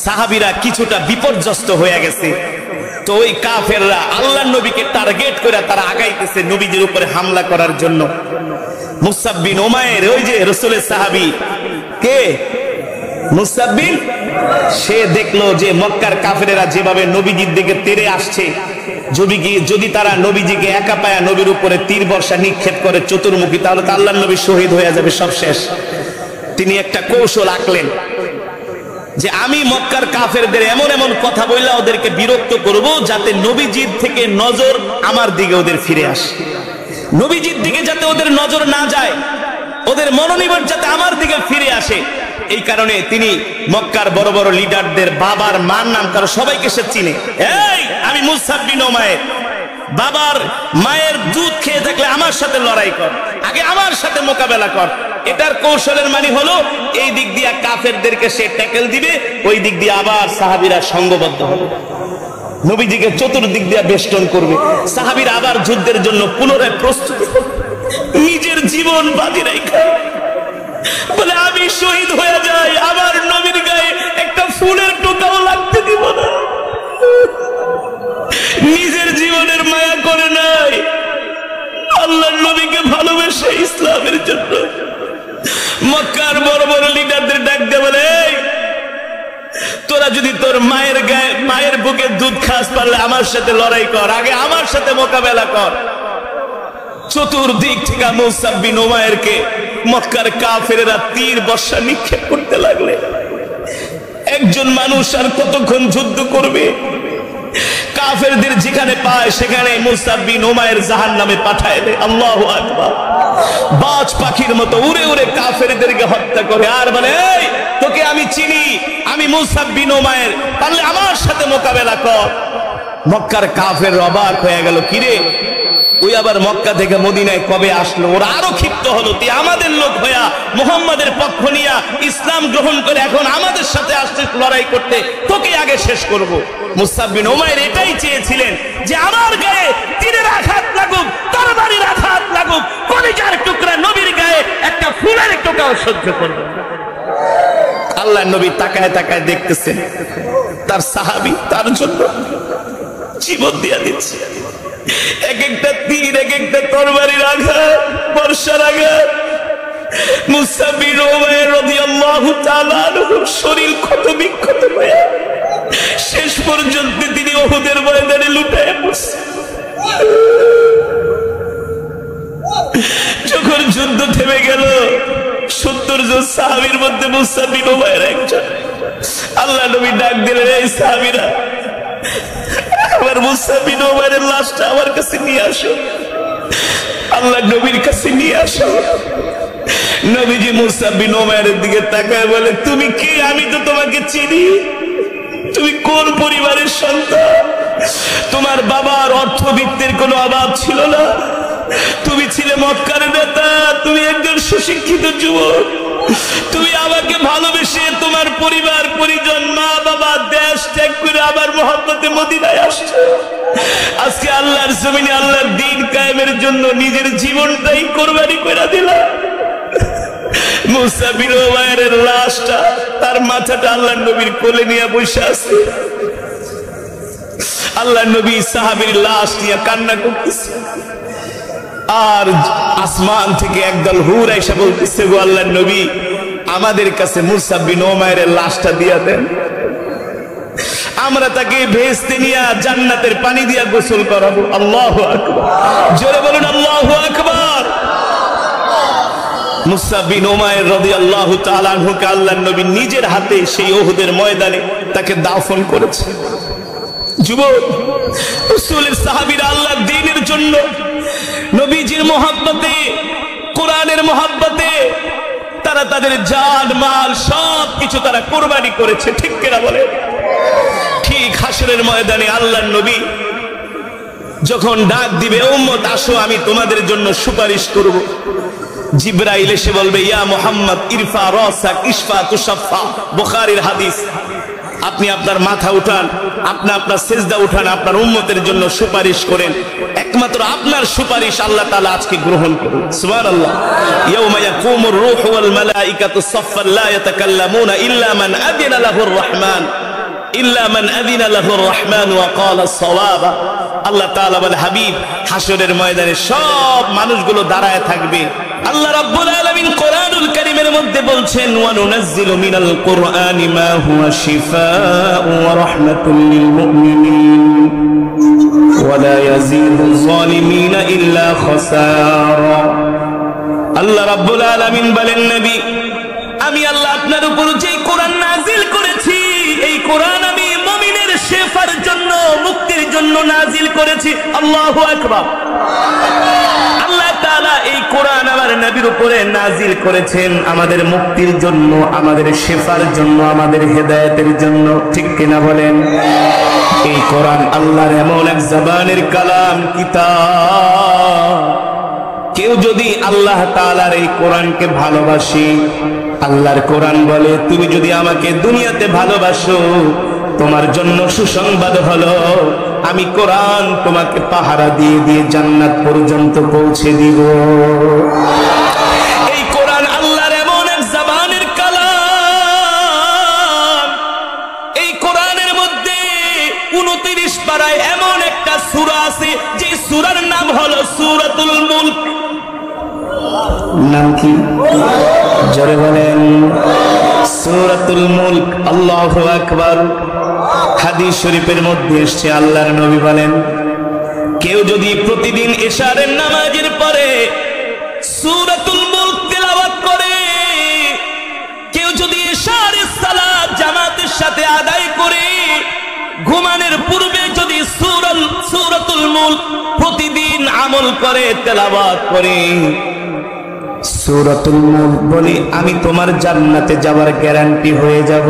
সাহাবীরা কিছুটা বিপর্যস্ত হয়ে গেছে। তো ওই কাফেররা আল্লাহর নবীকে টার্গেট করে তারা আগাইতেছে নবীজির উপরে হামলা করার জন্য। মুসআব বিন উমাইর, ওই যে রাসূলের সাহাবী, কে মুসআব বিন, সে দেখলো যে মক্কার কাফেরেরা যেভাবে নবীজির দিকে তেড়ে আসছে, যদি তারা নবীজিকে একা পায়া নবীর উপরে তীর বর্ষা নিক্ষেপ করে চতুর্মুখী, তাহলে তো আল্লাহর নবী শহীদ হয়ে যাবে, সব শেষ। তিনি একটা কৌশল আঁকলেন যে আমি মক্কার কাফেরদের এমন এমন কথা বললে ওদেরকে বিরক্ত করব, যাতে নবীজির থেকে নজর আমার দিকে ওদের ফিরে আসে, নবীজির দিকে যাতে ওদের নজর না যায়, ওদের মনোনিবেশ যাতে আমার দিকে ফিরে আসে। এই কারণে তিনি মক্কার বড় বড় লিডারদের বাবার মার নাম কারো সবাইকে সে চিনে, এই আমি মুসআব বিন উমাইর, বাবার মায়ের দুধ খেয়ে থাকলে আমার সাথে লড়াই কর, আগে আমার সাথে মোকাবেলা কর। এটার কৌশলের মানে হলো এই দিক দিয়ে কাফেরদেরকে সে ট্যাকেল দিবে, ওই দিক দিয়ে আবার সাহাবীরা সংঘবদ্ধ হবে, নবীজিকে চতুর্দিক দিয়ে বেষ্টন করবে। সাহাবীরা আবার যুদ্ধের জন্য পুনরায় প্রস্তুতি, নিজের জীবন বাজি রাখা বলে আমি শহীদ হয়ে যাই, আমার নবীর গায়ে একটা ফুলের টোকাও লাগতে দিব না। নিজের জীবনের মায়া করে নাই, আল্লাহর নবীকে ভালোবেসে ইসলামের জন্য মক্কার বড় বড় লিডারদের ডাক দিয়ে বলে, তোরা যদি তোর মায়ের গায়ে মায়ের বুকে দুধ খাস, পারলে আমার সাথে লড়াই কর, আগে আমার সাথে মোকাবেলা কর। চতুর্দিক থেকে মুসআব বিন উমাইরকে মক্কার কাফেরেরা তীর বর্ষা নিক্ষেপ করতে লাগলে। একজন মানুষ আর কতক্ষণ যুদ্ধ করবে? কাফেরদের যেখানে পায় সেখানে মুসআব বিন উমাইর জাহান্নামে পাঠায় দেয়। আল্লাহু আকবার। বাজ পাখির মতো উড়ে উড়ে কাফেরদেরকে হত্যা করে আর বলে, এই তোকে আমি চিনি, আমি মুসআব বিন উমাইর, পারলে আমার সাথে মোকাবেলা কর। মক্কার কাফের অবাক হয়ে গেল, কিরে ওই আবার মক্কা থেকে মদিনায় কবে আসলো? ওরা আরো ক্ষিপ্ত হলো, তুই আমাদের লোক হইয়া মুহাম্মাদের পক্ষ নিয়া ইসলাম গ্রহণ করে এখন আমাদের সাথে আসছিস লড়াই করতে, তোকে আগে শেষ করব। মুসআব বিন উমাইর এটাই চেয়েছিলেন যে আমার গায়ে তীরের আঘাত লাগুক, তরবারির আঘাত লাগুক, কলিজার টুকরা নবীর গায়ে একটা ফুলের টোকাও সহ্য করবে। আল্লাহর নবী তাকায় তাকায় দেখতেছেন তার সাহাবী তার জন্য জীবন দিয়ে দিচ্ছে। এক একটা তীর, এক একটা তরবারির আঘাত, বর্ষার আঘাত। মুসআব বিন উমাইর রাদিয়াল্লাহু তাআলা আনহুর শরীর ক্ষত বিক্ষত হয়ে শেষ পর্যন্ত তিনি উহুদের ময়দানে লুটায় পড়ছে। যখন যুদ্ধ থেমে গেল, 70 জন সাহাবীর মধ্যে মুসআব বিন উমাইর একজন। আল্লাহ নবী ডাক দিলেন, এই সাহাবীরা, আমার মুসআব বিন উমাইরের লাশটা আমার কাছে নিয়ে আসো, আল্লাহ নবীর কাছে নিয়ে আসো। নবীজি মুসআব বিন উমাইরের দিকে তাকায় বলে, তুমি কে? আমি তো তোমাকে চিনি, তুমি কোন পরিবারের সন্তান? তোমার বাবার অর্থবিত্তের কোনো অভাব ছিল না, তুমি ছিলে মক্কার নেতা, তুমি একজন সুশিক্ষিত যুবক, তুমি আমাকে ভালোবেসে তোমার পরিবার পরিজন মা বাবা দেশ ত্যাগ করে আমার মহব্বতে মদিনায় আসছো। আজকে আল্লাহর জমিনে আল্লাহর দ্বীন কায়েমের জন্য নিজের জীবনটাই কোরবানি করে দিলা। মুসআব বিন উমাইরের লাশটা, তার মাথাটা আল্লাহর নবীর কোলে নিয়ে বসে আছে। আল্লাহর নবী সাহাবীর লাশ নিয়ে কান্না করতেছে, আর আসমান থেকে একদল হুর এসে বলতেছে, গো আল্লাহর নবী, আমাদের কাছে মুসআব বিন উমাইরের লাশটা দিয়া দেন, আমরা তাকে ভেস্তে নিয়ে জান্নাতের পানি দিয়া গোসল করাবো। আল্লাহু আকবার, জোরে বলুন আল্লাহু আকবার। মুসআব বিন উমাইর রাদিয়াল্লাহু তাআলা আনহুকে আল্লাহর নবী নিজের হাতে সেই উহুদের ময়দানে তাকে দাফন করেছে। যুবক, রাসূলের সাহাবীরা আল্লাহর দ্বীনের জন্য নবীজির মহব্বতে, কোরআনের মহব্বতে তারা তাদের জান মাল সব কিছু তারা কোরবানি করেছে, ঠিক কিনা বলে? ঠিক হাসরের ময়দানে আল্লাহর নবী যখন ডাক দিবে, উম্মত আসো আমি তোমাদের জন্য সুপারিশ করব, জিবরাইল এসে বলবে ইয়া মুহাম্মদ ইরফা রাসাক ইশফা তুশাফা, বুখারীর হাদিস। আপনি আপনার মাথা উঠান, আপনি আপনার সিজদা উঠান, আপনার উম্মতের জন্য সুপারিশ করেন, একমাত্র আপনার সুপারিশ আল্লাহ তাআলা আজকে গ্রহণ করুন। সুবহানাল্লাহ। ইয়াউমা ইয়াকুমুর রূহু ওয়াল মালাইকাতু সাফফান লা ইয়াতাকাল্লামুনা ইল্লা মান আযিনা লাহুর রাহমান ওয়া ক্বালা সাওয়াবা। আল্লাহ তাআলা বলে হাবিব, হাসরের ময়দানে সব মানুষগুলো দাঁড়ায় থাকবে। আল্লাহ রাব্বুল আলামিন কোরআনুল কারীমের মধ্যে বলছেন ওয়া নুনাজ্জিলু মিনাল কুরআনি মা হুয়া শিফাa'un ওয়া রাহমাতুল লিল মুমিনিন ওয়া লা ইয়াজিদুল যালিমিনা ইল্লা খাসারা। আল্লাহ রাব্বুল আলামিন বলেন নবী, আমি আল্লাহ আপনার উপর যে কোরআন নাজিল করেছি, এই কোরআন আমি মুমিনের শিফার জন্য, মুক্তির জন্য নাজিল করেছি। আল্লাহু আকবার। আল্লাহ তাআলা এই কোরআন আমার নবীর উপরে নাজিল করেছেন আমাদের মুক্তির জন্য, আমাদের শিফার জন্য, আমাদের হেদায়েতের জন্য। ঠিক কিনা বলেন? এই কোরআন আল্লাহর এমন এক জবানের কালাম, কিতাব। কেউ যদি আল্লাহ তাআলার এই কোরআনকে ভালোবাসে, আল্লাহর কোরআন বলে তুমি যদি আমাকে দুনিয়াতে ভালোবাসো, তোমার জন্য সুসংবাদ হলো আমি কোরআন তোমাকে পাহারা দিয়ে দিয়ে জান্নাত পর্যন্ত পৌঁছে দিব। এই কোরআন আল্লাহর এমন এক জবানের কালাম। এই কোরআনের মধ্যে 29 পারায় এমন একটা সূরা আছে যে সূরার নাম হলো সূরাতুল মুলক। নাম কি? জোরে বলেন। সূরাতুল মুলক। আল্লাহু আকবার। হাদিস শরীফের মধ্যে এসেছে আল্লাহর নবী বলেন, কেউ যদি প্রতিদিন ইশারের নামাজের পরে সূরাতুল মুলক তেলাওয়াত করে, কেউ যদি ইশারের সালাত জামাতের সাথে আদায় করে, ঘুমানোর পূর্বে যদি সূরাতুল মুলক প্রতিদিন আমল করে, তেলাওয়াত করে, সূরাতুল মুলক বলি আমি তোমার জান্নাতে যাওয়ার গ্যারান্টি হয়ে যাব।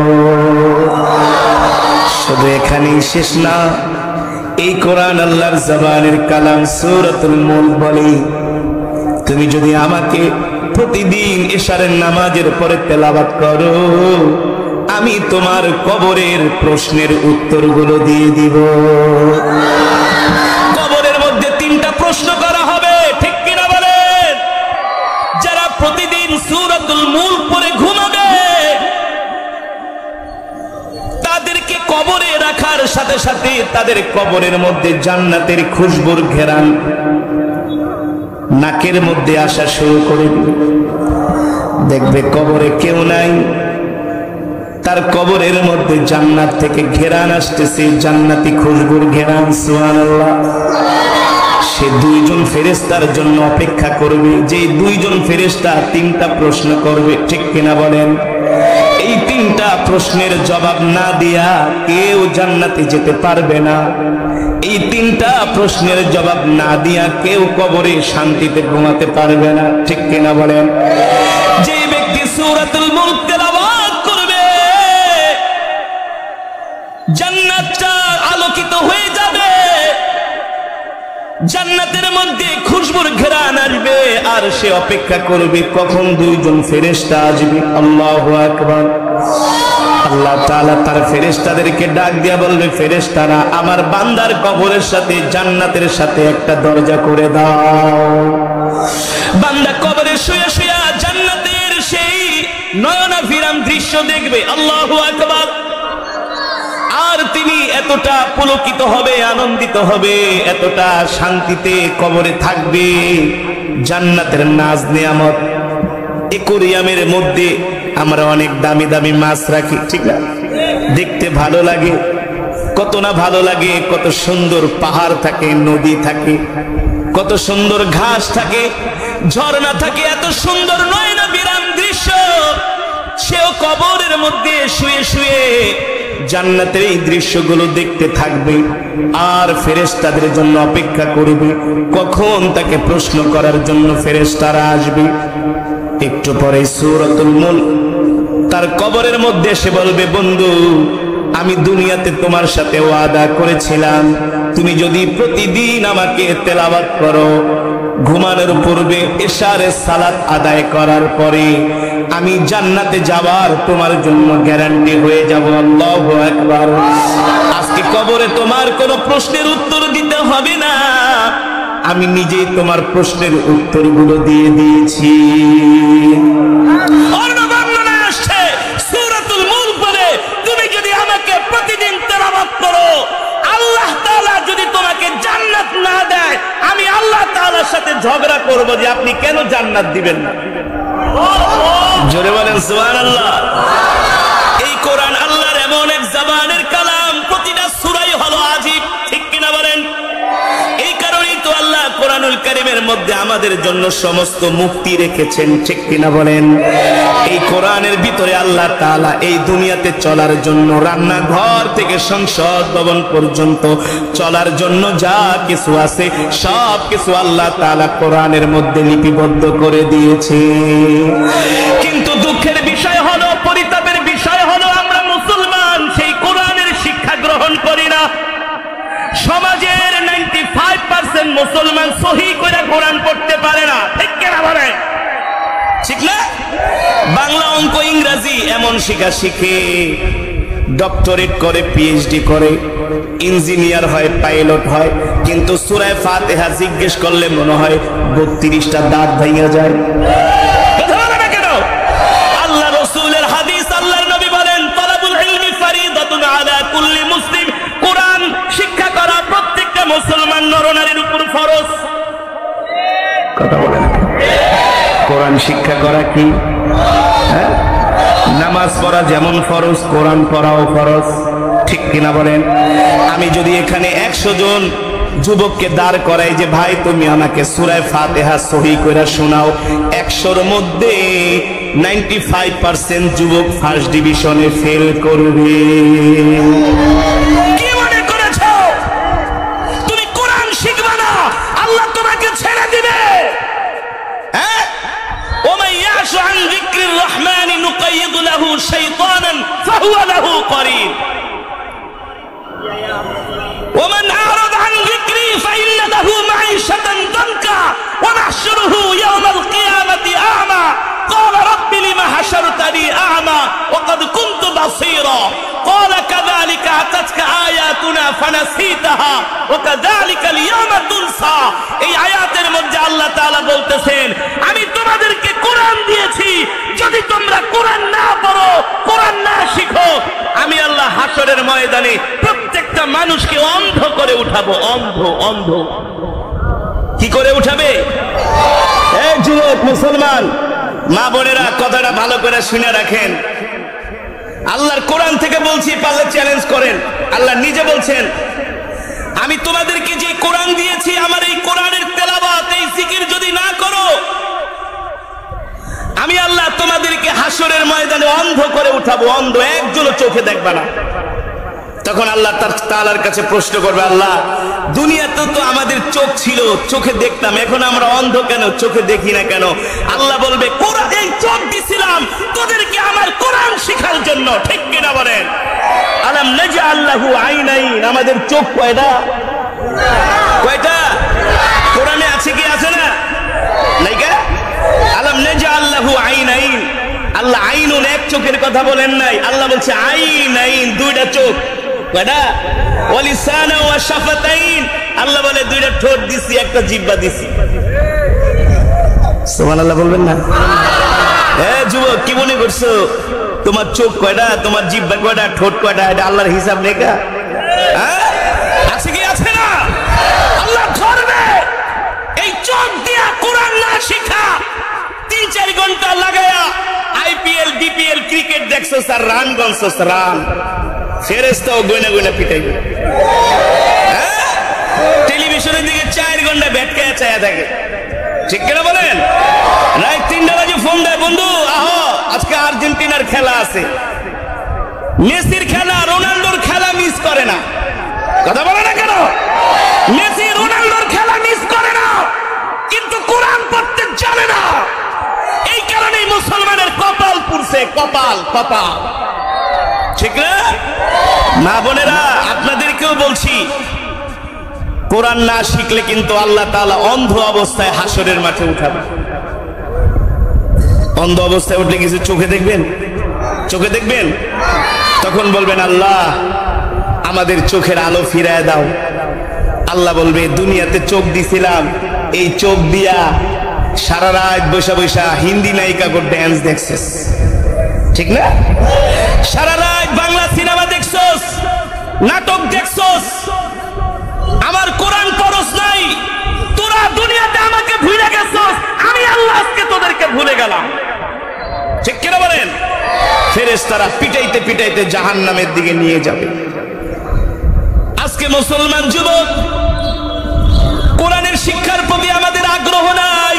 শুধু এখানেই শেষ না, এই কোরআন আল্লাহর জবানের কালাম সূরাতুল মুলক বলি তুমি যদি আমাকে প্রতিদিন ইশারের নামাজের পরে তেলাওয়াত করো, আমি তোমার কবরের প্রশ্নের উত্তরগুলো দিয়ে দিব। কবরের মধ্যে 3টা প্রশ্ন করা হবে। ঠিক কিনা বলেন? যারা প্রতিদিন সূরাতুল মুলক পড়ে ঘুমাবে, তাদেরকে কবরে রাখার সাথে সাথে তাদের কবরের মধ্যে জান্নাতের খুশবুর ঘেরান নাকের মধ্যে আসা শুরু করে দিবে। দেখবে কবরে কেউ নাই, তার কবরের মধ্যে জান্নাত থেকে ঘেরান আসতেছে, জান্নাতি খুশবুর ঘেরান। সুবহানাল্লাহ। সে 2 জন ফেরেশতার জন্য অপেক্ষা করবে, যে 2 জন ফেরেশতা 3টা প্রশ্ন করবে। ঠিক কিনা বলেন? এই 3টা প্রশ্নের জবাব না দিয়া কেউ জান্নাতে যেতে পারবে না। এই 3টা প্রশ্নের জবাব না দিয়া কেউ কবরে শান্তিতে ঘুমাতে পারবে না। ঠিক কিনা বলেন? যে ব্যক্তি সূরাতুল মুলক তেলাওয়াত করবে, জান্নাতটা আলোকিত হয়ে যাবে, জান্নাতের মধ্যে খুশবুর ঘেরান আসবে, আর সে অপেক্ষা করবে কখন 2 জন ফেরেশতা আসবে। আল্লাহু আকবার। আল্লাহ তাআলা তার ফেরেশতাদেরকে ডাক দিয়া বলবে, ফেরেশতারা আমার বান্দার কবরের সাথে জান্নাতের সাথে একটা দরজা করে দাও। বান্দা কবরে শুয়ে শুয়ে জান্নাতের সেই নয়নাভিরাম দৃশ্য দেখবে। আল্লাহু আকবার। আর তিনি এতটা পুলকিত হবে, আনন্দিত হবে, এতটা শান্তিতে কবরে থাকবে। জান্নাতের নাজ নিয়ামত। একুরিয়ামের মধ্যে আমরা অনেক দামি দামি মাছ রাখি, ঠিক না? দেখতে ভালো লাগে, কত না ভালো লাগে। কত সুন্দর পাহাড় থাকে, নদী থাকে, কত সুন্দর ঘাস থাকে, ঝর্ণা থাকে, এত সুন্দর নয়নাভিরাম দৃশ্য। সেও কবরের মধ্যে শুয়ে শুয়ে জান্নাতের এই দৃশ্যগুলো দেখতে থাকবে, আর ফেরেশতাদের জন্য অপেক্ষা করবে কখন তাকে প্রশ্ন করার জন্য ফেরেশতারা আসবে। একটু পরে সূরাতুল মুলক তার কবরের মধ্যে এসে বলবে, বন্ধু আমি দুনিয়াতে তোমার সাথে ওয়াদা করেছিলাম, তুমি যদি প্রতিদিন আমাকে তেলাওয়াত করো, ঘুমানোর পূর্বে এশারের সালাত আদায় করার পরে আমি জান্নাতে যাওয়ার তোমার জন্য গ্যারান্টি হয়ে যাব। আল্লাহু আকবার। আজকে কবরে তোমার কোনো প্রশ্নের উত্তর দিতে হবে না, আমি নিজেই তোমার প্রশ্নের উত্তরগুলো দিয়ে দিয়েছি। সাথে ঝগড়া করবো যে আপনি কেন জান্নাত দিবেন না। জোরে বলেন সুবহানাল্লাহ। এই কোরআন আল্লাহর এমন এক জবানের কালাম, প্রতিটা সূরাই হলো আজীব, ঠিক কিনা বলেন? এই কারণেই তো আল্লাহ কোরআনুল কারীমের মধ্যে আমাদের জন্য সমস্ত মুক্তি রেখেছেন, ঠিক কিনা বলেন? এই কোরআনের ভিতরে আল্লাহ তাআলা এই দুনিয়াতে চলার জন্য, রান্নাঘর থেকে সংসদ ভবন পর্যন্ত চলার জন্য যা কিছু আছে সব কিছু আল্লাহ তাআলা কোরআনের মধ্যে লিপিবদ্ধ করে দিয়েছে। কিন্তু দুঃখের বিষয় হলো, পরিতাপের বিষয় হলো, আমরা মুসলমান সেই কোরআনের শিক্ষা গ্রহণ করি না। সমাজের 95% মুসলমান সহি করে কোরআন পড়তে পারে না, ঠিক কিনা বলেন? ঠিক না? বাংলা, অঙ্ক, ইংরেজি এমন শিখে ডক্টরেট করে, পিএইচডি করে, ইঞ্জিনিয়ার হয়, পাইলট হয়, কিন্তু সূরা ফাতিহা জিজ্ঞেস করলে মনে হয় 32টা দাঁত ভেঙে যায়। আল্লাহ রাসূলের হাদিস, আল্লাহর নবী বলেন তালাবুল ইলমি ফারিদাতুন আলা কুল্লি মুসলিম। কোরআন শিক্ষা করা প্রত্যেকটা মুসলমান নরনারীর উপর ফরজ। কথা বলেন, কোরআন শিক্ষা করা কি? নামাজ পড়া যেমন ফরজ, কোরআন পড়াও ফরজ, ঠিক কিনা বলেন? আমি যদি এখানে 100 জন যুবককে দাঁড় করাই যে ভাই তুমি আমাকে সূরা ফাতিহা সহি করে শোনাও, 100-র মধ্যে 95% যুবক ফার্স্ট ডিভিশনে ফেল করবে। কি মনে করেছো তুমি কোরআন শিখবে না, আল্লাহ তোমাকে ছেড়ে দিবে? হ্যাঁ, ওমান ইয়াশু আন যিকরির রহমানি নুকাইয়িদ লাহু শাইতানান ফাহুয়া লাহু করিন। ওমান আরাদা আন যিকরি ফাইন্না লাহু মাঈশাতান দানকা ওয়া নাহশুরুহু ইয়াওমাল কিয়ামাতি আ'মা ক্বালা রাব্বি লিমা হাশারতানি আ'মা ওয়া ক্বাদ কুনতু বাসীরা ক্বালা কাযালিকা আতাতকা আয়াতুনা ফানাসীতাহা ওয়া কাযালিকা আল-ইয়াওমা তুনসা। এই আয়াতের মধ্যে আল্লাহ তাআলা বলতেছেন, আমি তোমাদেরকে কোরআন দিয়েছি, যদি তোমরা কোরআন না পড়ো, কোরআন না শিখো, আমি আল্লাহ হাশরের ময়দানে প্রত্যেকটা মানুষকে অন্ধ করে উঠাবো। অন্ধ কি করে উঠাবে? এই যুবক মুসলমান মা বোনেরা, কথাটা ভালো করে শুনে রাখেন। আল্লাহর কোরআন থেকে বলছি, পারলে চ্যালেঞ্জ করেন। আল্লাহ নিজে বলছেন, আমি তোমাদেরকে যে কোরআন দিয়েছি, আমার এই কোরআনের তেলাওয়াত, এই জিকির যদি না করো, আমি আল্লাহ তোমাদেরকে হাশরের ময়দানে অন্ধ করে উঠাবো। অন্ধ, একজনও চোখে দেখবে না। তখন আল্লাহ তাআলার কাছে প্রশ্ন করবে, আল্লাহ দুনিয়াতে তো আমাদের চোখ ছিল, চোখে দেখতাম, এখন আমরা অন্ধ কেন, চোখে দেখি না কেন? আল্লাহ বলবে, কোরআন, এই চোখ দিছিলাম তোদেরকে আমার কোরআন শেখার জন্য, ঠিক কিনা বলেন? আলাম নাজআল লাহু আইনাইন, আমাদের চোখ কয়টা? কোরআনে আছে কি আছে না? নাই কে? আলাম নাজআল লাহু আইনাইন। আল্লাহ আইনুন, এক চোখের কথা বলেন নাই, আল্লাহ বলছে আইনাইন, দুইটা চোখ। কয়টা? ওয়া লিসানা ওয়া শাফাতাইন, আল্লাহ বলে দুইটা ঠোঁট দিছি, একটা জিহ্বা দিছি। সুবহানাল্লাহ বলবেন না? যুবক কি মনে করছো তোমার চোখ কয়টা, তোমার জিহ্বা কয়টা, ঠোঁট কয়টা? এটা আল্লাহর হিসাব লেখা আছে কি আছে না? আল্লাহ ধরবে। এই চোখ দিয়া কোরআন না শিখা 3-4 ঘন্টা লাগায়া আইপিএল, বিপিএল, ক্রিকেট দেখছো স্যার, রান গনছো রান, ফেরেশতাও গয়না গয়না পিটাইবে। টেলিভিশনের দিকে 4 ঘন্টা ভেটকায়া চায়া থাকে, ঠিক কিনা বলেন? রাত 3টা বাজে ফোন দেয়, বন্ধু আহো আজকে আর্জেন্টিনার খেলা আছে। মেসির খেলা, রোনাল্ডোর খেলা মিস করে না। কথা বলে না কেন? মেসি রোনাল্ডোর খেলা মিস করে না, কিন্তু কোরআন পড়তে জানে না। এই কারণেই মুসলমানের কপাল পুড়ছে, কপাল। ঠিক না? মা বোনেরা, আপনাদেরকেও বলছি, কোরআন না শিখলে কিন্তু আল্লাহ তাআলা অন্ধ অবস্থায় হাসরের মাঠে উঠাবে। অন্ধ অবস্থায় উঠলে কিছু চোখে দেখবেন? চোখে দেখবেন? তখন বলবেন আল্লাহ আমাদের চোখের আলো ফিরায় দাও। আল্লাহ বলবে দুনিয়াতে চোখ দিছিলাম, এই চোখ দিয়া সারা রাত বসা বসা হিন্দি নায়িকা কো ড্যান্স দেখছিস, ঠিক না? সারা রাত বাংলা সিনেমা দেখছস, নাটক দেখছস, আমার কোরআন পড়স নাই, তোরা দুনিয়াতে আমাকে ভুলে গেছস, আমি আল্লাহ আজকে তোদেরকে ভুলে গেলাম। ঠিক কিনা বলেন? ফেরেশতারা পিটাইতে পিটাইতে জাহান্নামের দিকে নিয়ে যাবে। আজকে মুসলমান যুবক কোরআনের শিক্ষার প্রতি আমাদের আগ্রহ নাই।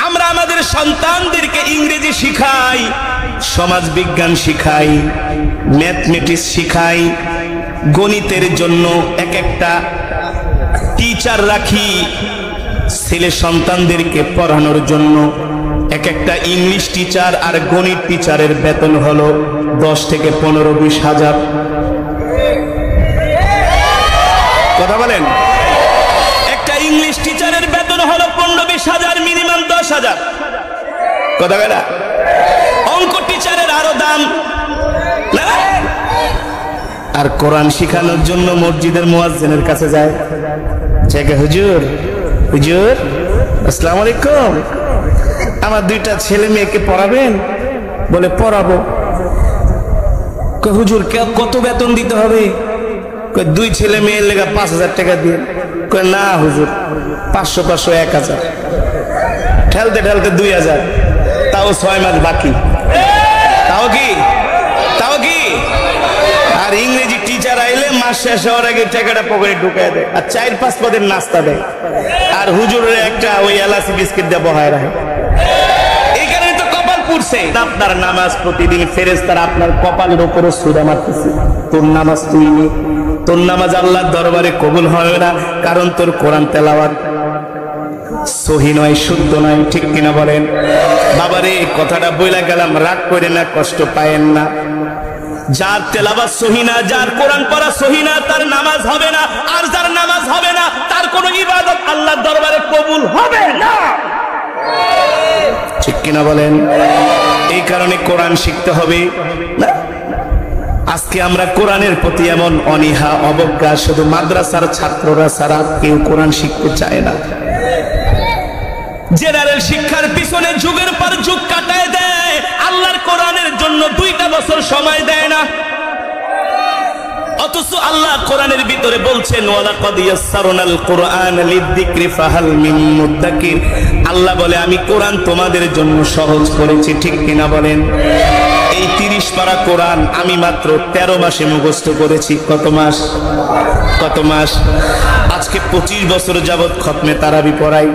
আমরা আমাদের সন্তানদেরকে ইংরেজি শিখাই, সমাজ বিজ্ঞান শিখাই, ম্যাথমেটিক্স শিখাই, গণিতের জন্য এক একটা টিচার রাখি, ছেলে সন্তানদেরকে পড়ানোর জন্য এক একটা ইংলিশ টিচার আর গণিত টিচারের বেতন হলো 10 থেকে 15-20 হাজার। কথা বলেন? একটা ইংলিশ টিচারের বেতন হলো 15-20 হাজার, মিনিমাম 10 হাজার। কথা বলে? অঙ্ক টিচারের আরো দাম। আর কোরআন শিখানোর জন্য মসজিদের মুয়াজ্জিনের কাছে যায়, চেকে হুজুর হুজুর আসসালামু আলাইকুম, আমার 2টা ছেলে মেয়েকে পড়াবেন? বলে পড়াবো। হুজুর কত বেতন দিতে হবে? 2 ছেলে মেয়ের লেগা 5000 টাকা দিয়ে। না হুজুর 500 1000। ঠেলতে ঠেলতে 2000, তাও 6 মাস বাকি। তাও কি আর ইংরেজি টিচার আইলে মাস শেষ হওয়ার আগে টাকাটা পকেটে ঢুকায় দেয় আর 4-5 পদের নাস্তা দেয়, আর হুজুরের একটা ওই এলাচি বিস্কিট দিয়ে বহায় রাখে। এই কারণে তো কপাল পুড়ছে। আপনার নামাজ প্রতিদিন ফেরেশতারা আপনার কপালের উপরে ছুঁড়ে মারতেছে, তোর নামাজ তুই নে। তোর নামাজ আল্লাহর দরবারে কবুল হবে না, কারণ তোর কোরআন তেলাওয়াত সহি নয়, শুদ্ধ নয়। ঠিক কিনা বলেন? বাবারে কথাটা বইলা গেলাম, রাগ করে না, কষ্ট পায়েন না। যার তেলাওয়াত সহি না, যার কোরআন পড়া সহি না, তার নামাজ হবে না। আর যার নামাজ হবে না, তার কোনো ইবাদত আল্লাহর দরবারে কবুল হবে না। ঠিক কিনা বলেন? এই কারণে কোরআন শিখতে হবে না। আজকে আমরা কোরআনের প্রতি এমন অনীহা অবজ্ঞা, শুধু মাদ্রাসার ছাত্ররা ছাড়া কেউ কোরআন শিখতে চায় না। জেনারেল শিক্ষার পিছনে যুগের পর যুগ কাটায় দেয়, আল্লাহর কোরআনের জন্য 2টা বছর সময় দেয় না। অথচ আল্লাহ কোরআনের ভিতরে বলছেন ওয়ালাকাদ ইয়াসসারনাল কুরআন লিযিকরি ফাহাল মিন মুদ্দাকির। আল্লাহ বলে আমি কোরআন তোমাদের জন্য সহজ করেছি। ঠিক কিনা বলেন? এই 30 পারা কোরআন আমি মাত্র 13 মাসে মুখস্থ করেছি। কত মাস? আজকে 25 বছর যাবত খতমে তারাবি পড়াই।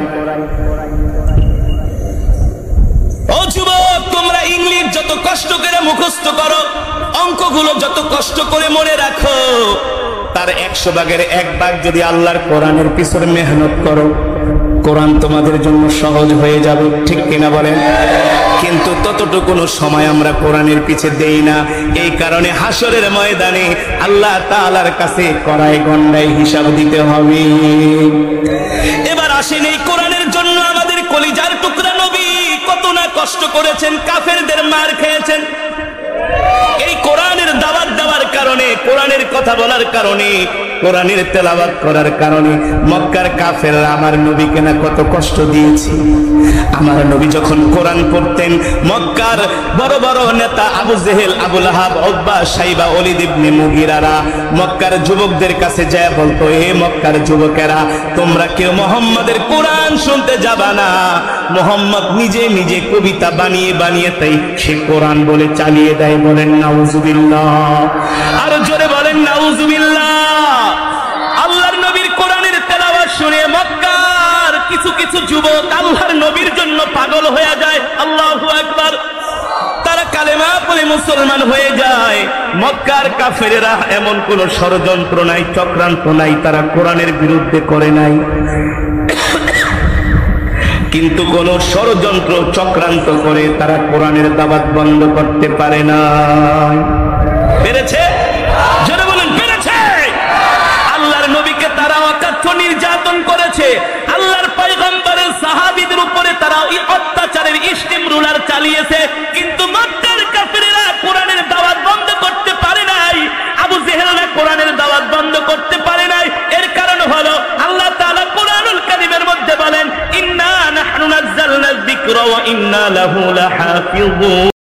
ও যুবক, তোমরা ইংলিশ যত কষ্ট করে মুখস্থ করো, অঙ্কগুলো যত কষ্ট করে মনে রাখো, তার 100 ভাগের 1 ভাগ যদি আল্লাহর কোরআনের পিছনে মেহনত করো, কোরআন তোমাদের জন্য সহজ হয়ে যাবে। ঠিক কিনা বলেন? কিন্তু ততটুকু সময় আমরা কোরআনের পিছে দেই না। এই কারণে হাসরের ময়দানে আল্লাহ তাআলার কাছে কড়াই গন্ডায় হিসাব দিতে হবে। এবার আসেন, এই কোরআনের জন্য আমাদের কলিজার টুকরা নবী কত না কষ্ট করেছেন, কাফেরদের মার খেয়েছেন। এই কোরআনের দাওয়াত দেওয়ার কারণে, কোরআনের কথা বলার কারণে, কোরআনের তেলাওয়াত করার কারণে মক্কার কাফেররা আমার নবীকে না কত কষ্ট দিয়েছে। আমার নবী যখন কোরআন পড়তেন, মক্কার বড় বড় নেতা আবু জেহেল, আবু লাহাব, উতবা, শাইবা, ওলীদ ইবনে মুগীরারা মক্কার যুবকদের কাছে যায় বলতো, হে মক্কার যুবকেরা, তোমরা কেউ মুহাম্মাদের কোরআন শুনতে যাবা না। মুহাম্মদ নিজে নিজে কবিতা বানিয়ে বানিয়ে তাই সে কোরআন বলে চালিয়ে দেয়। বলেন নাউজুবিল্লাহ। আর জোরে বলেন নাউজুবিল্লাহ। আল্লাহর নবীর কোরআনের তেলাওয়াত শুনে মক্কার কিছু কিছু যুবক আল্লাহর নবীর জন্য পাগল হয়ে যায়। আল্লাহু আকবার। তারা কালেমা পড়ে মুসলমান হয়ে যায়। মক্কার কাফেরেরা এমন কোন ষড়যন্ত্র নাই, চক্রান্ত নাই, তারা কোরআনের বিরুদ্ধে করে নাই। কিন্তু কোন ষড়যন্ত্র চক্রান্ত করে তারা কোরআনের দাওয়াত বন্ধ করতে পারে না। পেরেছে? যারা বলেন পেরেছে। আল্লাহর নবীকে তারা করেছে, আল্লাহর পয়গম্বরের সাহাবীদের উপরে তারা ওই অত্যাচারের স্টিম রুলার চালিয়েছে, কিন্তু মক্কার কাফিররা কোরআনের দাওয়াত বন্ধ করতে পারে নাই, আবু জেহেলরা কোরআনের দাওয়াত বন্ধ করতে পারে নাই। এর কারণ হলো আল্লাহ তাআলা কোরআনুল কারীমের মধ্যে বলেন, ইন্না নাহনু নাযালনা যিকরা ওয়া ইন্না লাহু লাহাফিজুন।